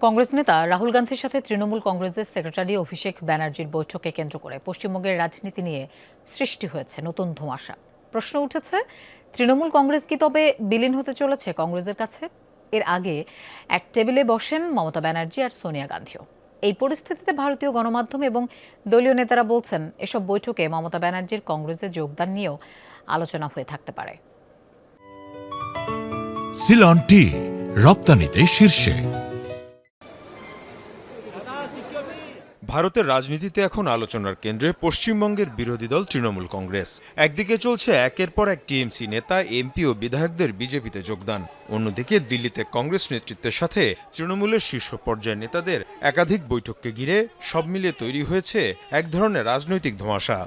কংগ্রেস নেতা রাহুল গান্ধীর সাথে তৃণমূল কংগ্রেসের সেক্রেটারি অভিষেক ব্যানার্জির বৈঠকে কেন্দ্র করে পশ্চিমবঙ্গের রাজনীতি নিয়ে সৃষ্টি হয়েছে নতুন ধোঁয়াশা। প্রশ্ন উঠেছে, তৃণমূল কংগ্রেস কি তবে বিলীন হতে চলেছে কংগ্রেসের কাছে? এর আগে এক টেবিলে বসেন মমতা ব্যানার্জি আর সোনিয়া গান্ধীও। এই পরিস্থিতিতে ভারতীয় গণমাধ্যম এবং দলীয় নেতারা বলছেন, এসব বৈঠকে মমতা ব্যানার্জির কংগ্রেসে যোগদান নিয়েও আলোচনা হয়ে থাকতে পারে। সিলন টি রপ্তানিতে শীর্ষে। ভারতের রাজনীতিতে এখন আলোচনার কেন্দ্রে পশ্চিমবঙ্গের বিরোধী দল তৃণমূল কংগ্রেস। একদিকে চলছে একের পর এক টিএমসি নেতা, এমপি ও বিধায়কদের বিজেপিতে যোগদান। অন্যদিকে দিল্লিতে কংগ্রেস নেতৃত্বের সাথে তৃণমূলের শীর্ষ পর্যায়ের নেতাদের একাধিক বৈঠককে ঘিরে সব মিলিয়ে তৈরি হয়েছে এক ধরনের রাজনৈতিক ধোঁয়াশা।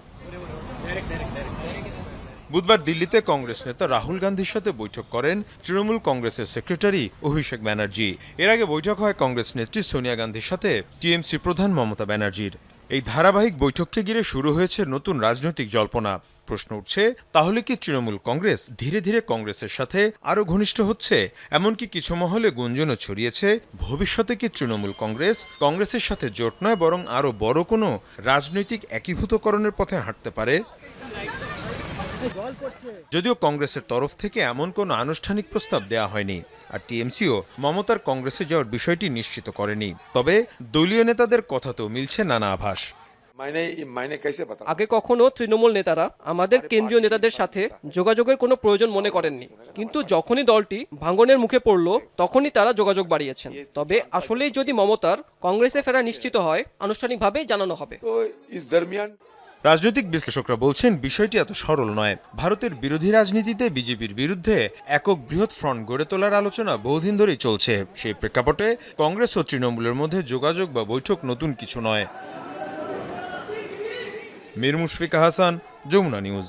বুধবার দিল্লিতে কংগ্রেস নেতা রাহুল গান্ধীর সাথে বৈঠক করেন তৃণমূল কংগ্রেসের সেক্রেটারি অভিষেক ব্যানার্জি। এর আগে বৈঠক হয় কংগ্রেস নেত্রী সোনিয়া গান্ধীর সাথে টিএমসি প্রধান মমতা ব্যানার্জির। এই ধারাবাহিক বৈঠককে ঘিরে শুরু হয়েছে নতুন রাজনৈতিক জল্পনা। প্রশ্ন উঠছে, তাহলে কি তৃণমূল কংগ্রেস ধীরে ধীরে কংগ্রেসের সাথে আরও ঘনিষ্ঠ হচ্ছে? এমনকি কিছু মহলে গুঞ্জনও ছড়িয়েছে, ভবিষ্যতে কি তৃণমূল কংগ্রেসের সাথে জোট নয় বরং আরও বড় কোনো রাজনৈতিক একীভূতকরণের পথে হাঁটতে পারে। যদিও কংগ্রেসের তরফ থেকে এমন কোনো আনুষ্ঠানিক প্রস্তাব দেওয়া হয়নি, আর টিএমসিও মমতার কংগ্রেসে যাওয়ার বিষয়টি নিশ্চিত করেনি। তবে দলীয় নেতাদের কথাতেও মিলছে নানা আভাস। আগে কখনো তৃণমূল নেতারা আমাদের কেন্দ্রীয় নেতাদের সাথে যোগাযোগের কোনো প্রয়োজন মনে করেননি, কিন্তু যখনই দলটি ভাঙনের মুখে পড়ল তখনই তারা যোগাযোগ বাড়িয়েছেন। তবে আসলেই যদি মমতার কংগ্রেসে ফেরা নিশ্চিত হয়, আনুষ্ঠানিকভাবেই জানানো হবে। রাজনৈতিক বিশ্লেষকরা বলছেন, বিষয়টি এত সরল নয়। ভারতের বিরোধী রাজনীতিতে বিজেপির বিরুদ্ধে একক বৃহৎ ফ্রন্ট গড়ে তোলার আলোচনা বহুদিন ধরেই চলছে। সেই প্রেক্ষাপটে কংগ্রেস ও তৃণমূলের মধ্যে যোগাযোগ বা বৈঠক নতুন কিছু নয়। মীর মুশফিকা হাসান, যমুনা নিউজ।